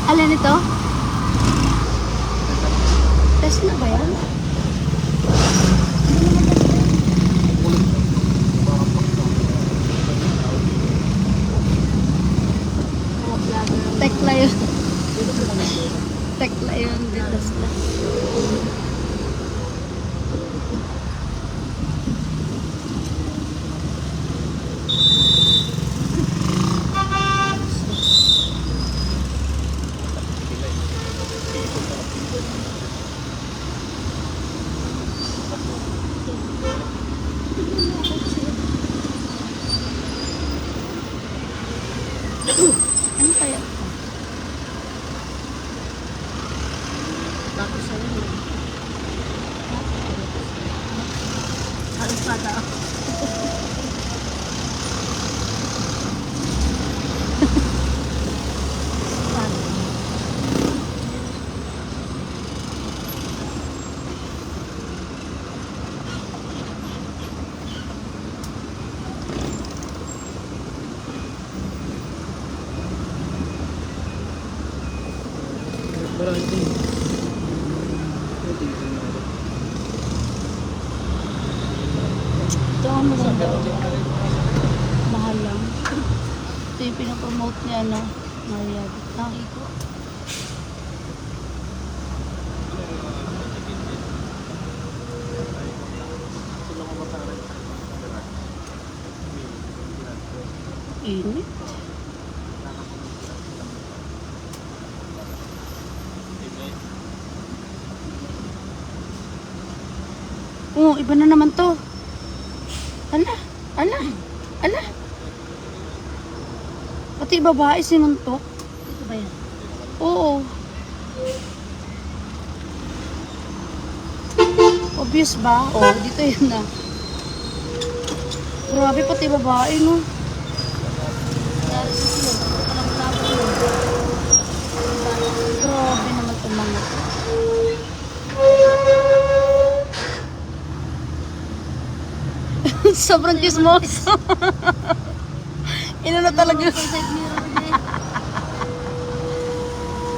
Alin ito? Test na ba yan? Tekla yun. Tekla yun dito sila. Ano kaya? Tapos ano yun? Alpada. Ito ang maganda. Mahal lang. Ito yung pinapromote niya, no? Maria. Nakiko. Init. Oh, iba na naman to. Ala, ala, ala. Pati babae sinuntok. Ito ba yan? Oo. Obvious ba? Oh, dito yun na. Grabe, pati babae, no? Grabe naman itong mga to. Sobrang chismoso. Ino na talaga.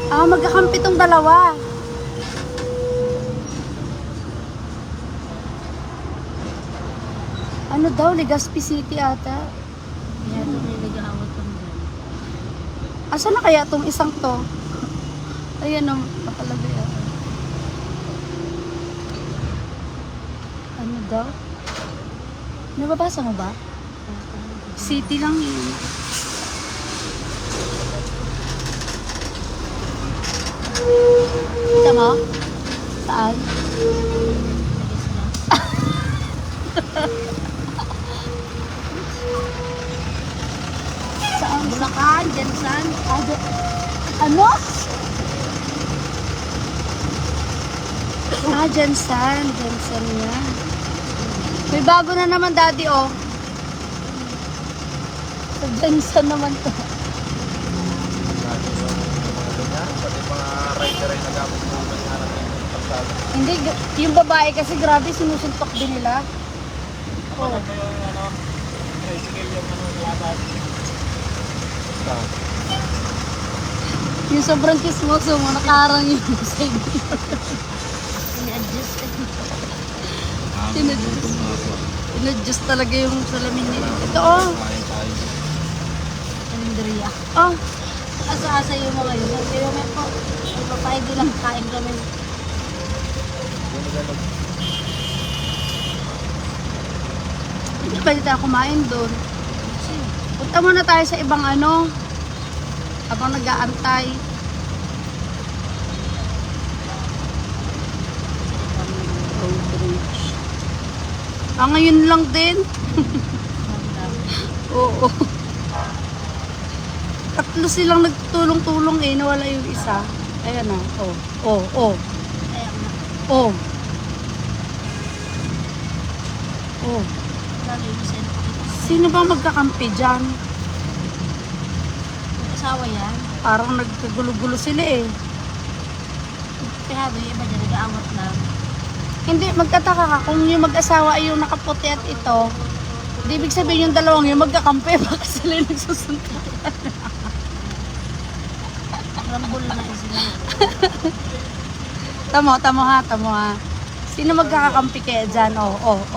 Magkakampi tong dalawa. Ano daw, Legazpi City ata. Yan, may nag-aawat kami dyan. Asa na kaya tong isang to? Ayan o, nakalagay ako. Ano daw? Nababasa mo ba? City lang yun. Kita mo? Saan? Saan? Bulacan, Jensan. Ano? Jensan. Jensan yan. May bago na naman, daddy, oh. Sa Jensan naman to. Pati mga rider ay nagamit mo nangyarap ng pagsada. Hindi, yung babae kasi grabe, sinusuntok din nila. Ako na kayo yung tricycle yung laban. Yung sobrang kismoso mo, nakaharang yung side. Ini-adjust. Inadjust talaga yung salamin nila. Ito, oh. Kalendarya. Oh. Asa-asa yung mga yun. Pero may po, ipapahid lang kain kami. Hindi pwede tayo kumain doon. Punta muna tayo sa ibang ano. Habang nag-aantay. Ngayon lang din. Oo. Tatlo silang nagtulong-tulong eh. Nawala yung isa. Ayan na. Oh. Oh. Oh. Ayan na. Oh. Oh. Lalo yung isa. Sino ba magkakampi dyan? Asawa yan. Parang nagkagulo-gulo sila eh. Kaya ba yung iba dyan nag-aawat lang. Hindi, magtataka ka kung yung mag-asawa ay yung nakaputi at ito, Di ibig sabihin yung dalawang yun magkakampi baka sila yung nagsusunod. Rambol na sila. Tamo ha. Sino magkakakampi kaya dyan? Oh.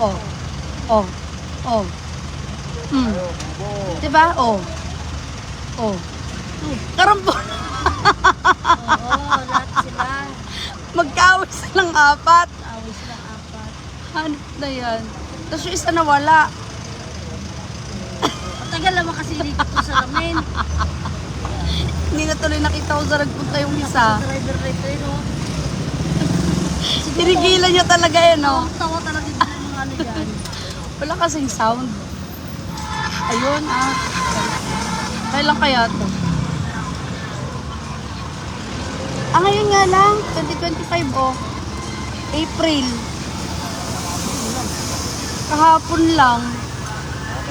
Diba? Oh. Karambol. Oo, lahat sila. Magkaawit silang apat. Awis lang apat. Hanip na yan. Tapos yung isa nawala. Matagal naman kasi dito to sa lamin. Hindi na tuloy nakita ko sa nagpunta yung isa. Driver no? Tinigilan niya talaga yan, no? Tawa talaga dito yung mga ano dyan. Wala kasing sound. Ayun, kailan kaya to? Ngayon nga lang, 2025, April. Kahapon lang.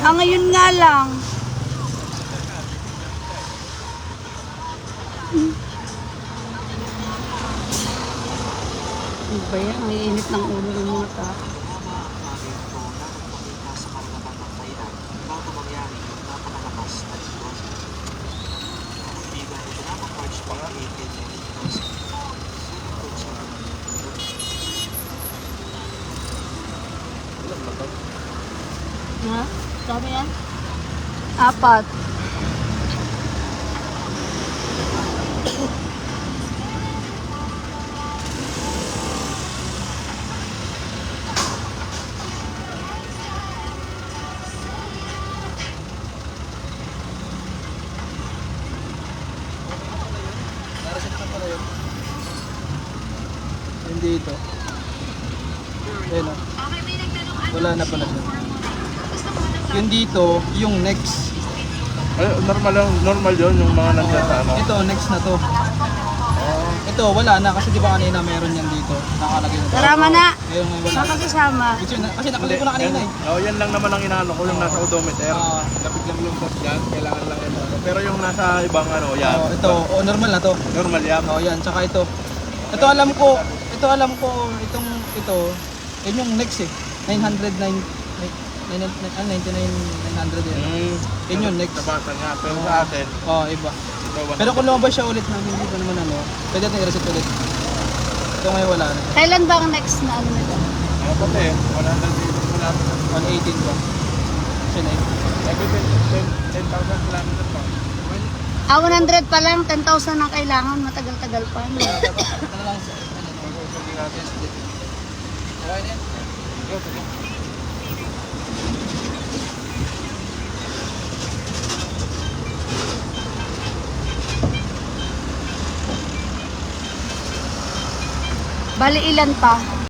Ngayon nga lang. Ano ba yan? Ang iinit ng ulo ng mga tao. Ha? Sabi yan? 4. Hindi ito. Ayun o. Wala na pala siya. Yung dito, yung next. Ay, normal yun, yung mga nandiyan sa ano. Ito, next na to. Ito, wala na kasi di ba kanina meron yan dito. Nakalagay na. Tara na. Ngayon ngayon wala. Saan ka sasama? Kasi nakalagay ko na kanina eh. Oh, yan lang naman ang inaano ko, yung nasa odometer. Lapit lang yung boss dyan, kailangan lang yan. Pero yung nasa ibang ano, yan. Ito, normal na to. Normal yan. Yan, tsaka ito. Ito alam ko, ito, yun yung next eh. 99 yan. Yun yung next. Nabasa nga, pero sa atin, Iba. ito, Pero kung lumabas siya ulit na hindi pa naman ano, pwede natin i-reset ulit. Ito ngayon wala na. Kailan ba ang next na ano nito? ano pa eh, 118 ba? Kasi na every 10,000 kilometers pa. 100 pa lang, 10,000 ang kailangan, matagal-tagal pa. No? Ito na lang sa hindi natin split. Okay na yan? Go, sige. Bali ilan pa?